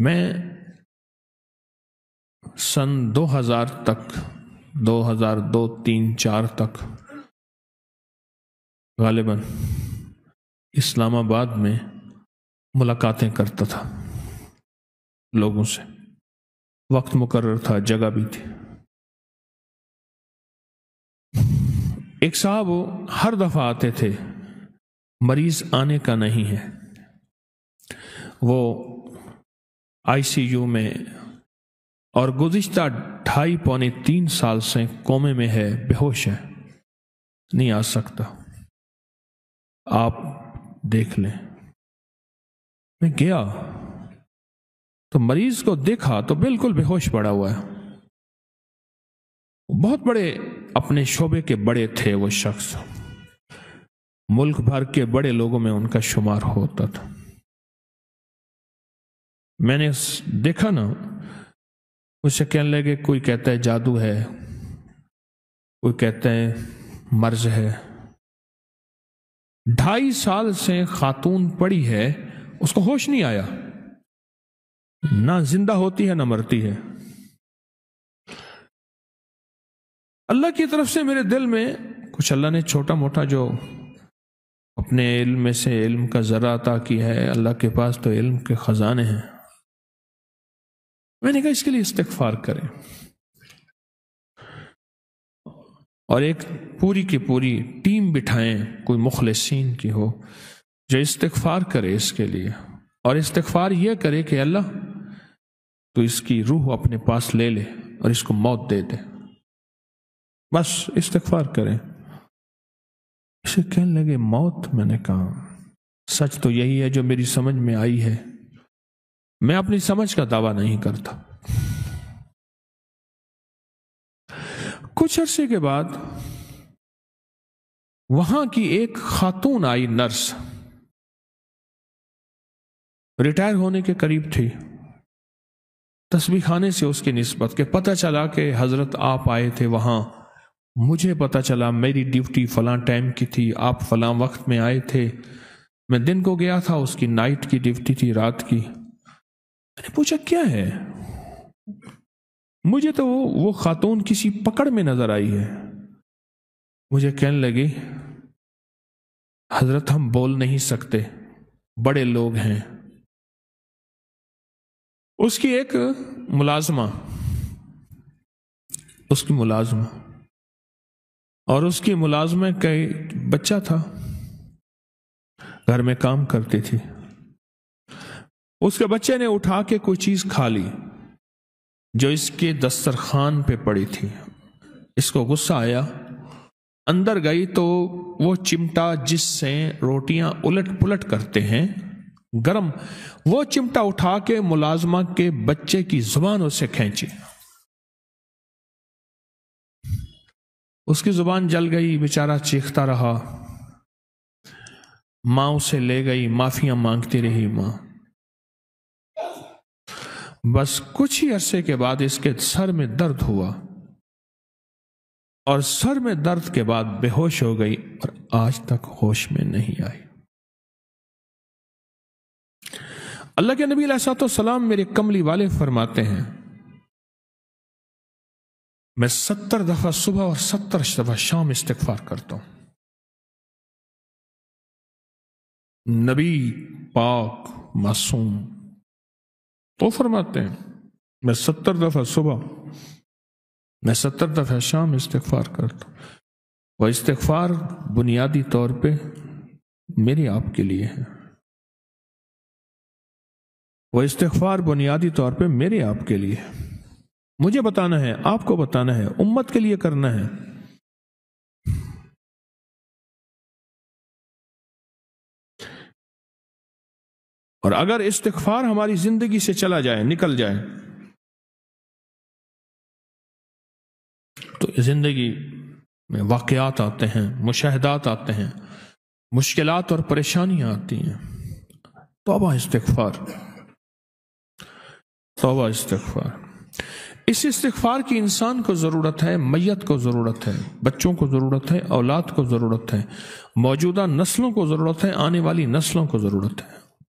میں سن 2000 تک 2002 3 4 تک غالباً اسلام آباد میں ملاقاتیں کرتا تھا لوگوں سے. وقت مقرر تھا، جگہ بھی تھی. ایک صاحب وہ ہر دفعہ آتے تھے، مریض آنے کا نہیں ہے، وہ ICU میں اور گزشتہ 2.5 پونے 3 سال سے کومے میں ہے، بے ہوش ہے، نہیں آ سکتا، آپ دیکھ لیں. میں گیا تو مریض کو دیکھا تو بالکل بے ہوش پڑا ہوا ہے. بہت بڑے اپنے شعبے کے بڑے تھے وہ شخص، ملک بھر کے بڑے لوگوں میں ان کا شمار ہوتا تھا. میں نے دیکھا نا، اسے کہنے لگے کوئی کہتا ہے جادو ہے، کوئی کہتا ہے مرض ہے. 2.5 سال سے خاتون پڑی ہے، اس کو ہوش نہیں آیا، نہ زندہ ہوتی ہے نہ مرتی ہے. اللہ کی طرف سے میرے دل میں کچھ اللہ نے چھوٹا موٹا جو اپنے علم میں سے علم کا ذرا عطا کیا ہے، اللہ کے پاس تو علم کے خزانے ہیں. میں نے کہا اس کے لیے استغفار کریں، اور ایک پوری کی پوری ٹیم بٹھائیں، کوئی مخلصین کی ہو جو استغفار کرے اس کے لیے، اور استغفار یہ کرے کہ اللہ تو اس کی روح اپنے پاس لے لے اور اس کو موت دے دے. بس استغفار کریں. اسے کہنے لگے موت؟ میں نے کہا سچ تو یہی ہے جو میری سمجھ میں آئی ہے، میں اپنی سمجھ کا دعویٰ نہیں کرتا. کچھ عرصے کے بعد وہاں کی ایک خاتون آئی، نرس، ریٹائر ہونے کے قریب تھی. تسبیح خانے سے اس کی نسبت کہ پتہ چلا کہ حضرت آپ آئے تھے وہاں، مجھے پتہ چلا میری ڈیوٹی فلاں ٹائم کی تھی، آپ فلاں وقت میں آئے تھے، میں دن کو گیا تھا، اس کی نائٹ کی ڈیوٹی تھی، رات کی. میں نے پوچھا کیا ہے؟ مجھے تو وہ خاتون کسی پکڑ میں نظر آئی ہے. مجھے کہنے لگی حضرت ہم بول نہیں سکتے، بڑے لوگ ہیں. اس کی ایک ملازمہ اور اس کی ملازمہ کا بچہ تھا، گھر میں کام کرتی تھی. اس کے بچے نے اٹھا کے کوئی چیز کھا لی جو اس کے دسترخوان پہ پڑی تھی. اس کو غصہ آیا، اندر گئی تو وہ چمٹا جس سے روٹیاں الٹ پلٹ کرتے ہیں گرم، وہ چمٹا اٹھا کے ملازمہ کے بچے کی زبان اس سے کھینچی. اس کی زبان جل گئی، بیچارہ چیختا رہا. ماں اسے لے گئی، معافیاں مانگتی رہی ماں. بس کچھ ہی عرصے کے بعد اس کے سر میں درد ہوا، اور سر میں درد کے بعد بے ہوش ہو گئی اور آج تک ہوش میں نہیں آئی. اللہ کے نبی علیہ الصلوۃ والسلام میرے کملی والے فرماتے ہیں میں 70 دفعہ صبح اور 70 دفعہ شام استغفار کرتا ہوں. نبی پاک معصوم تو فرماتے ہیں میں 70 دفعہ صبح، میں 70 دفعہ شام استغفار کرتا ہوں. وہ استغفار بنیادی طور پہ میرے آپ کے لیے ہے، وہ استغفار بنیادی طور پہ میرے آپ کے لیے ہے. مجھے بتانا ہے، آپ کو بتانا ہے، امت کے لیے کرنا ہے. اور اگر استغفار ہماری زندگی سے چلا جائے، نکل جائے، تو زندگی میں واقعات آتے ہیں، مشاہدات آتے ہیں، مشکلات اور پریشانیاں آتی ہیں. توبہ استغفار، توبہ استغفار. اس استغفار کی انسان کو ضرورت ہے، میت کو ضرورت ہے، بچوں کو ضرورت ہے، اولاد کو ضرورت ہے، موجودہ نسلوں کو ضرورت ہے، آنے والی نسلوں کو ضرورت ہے.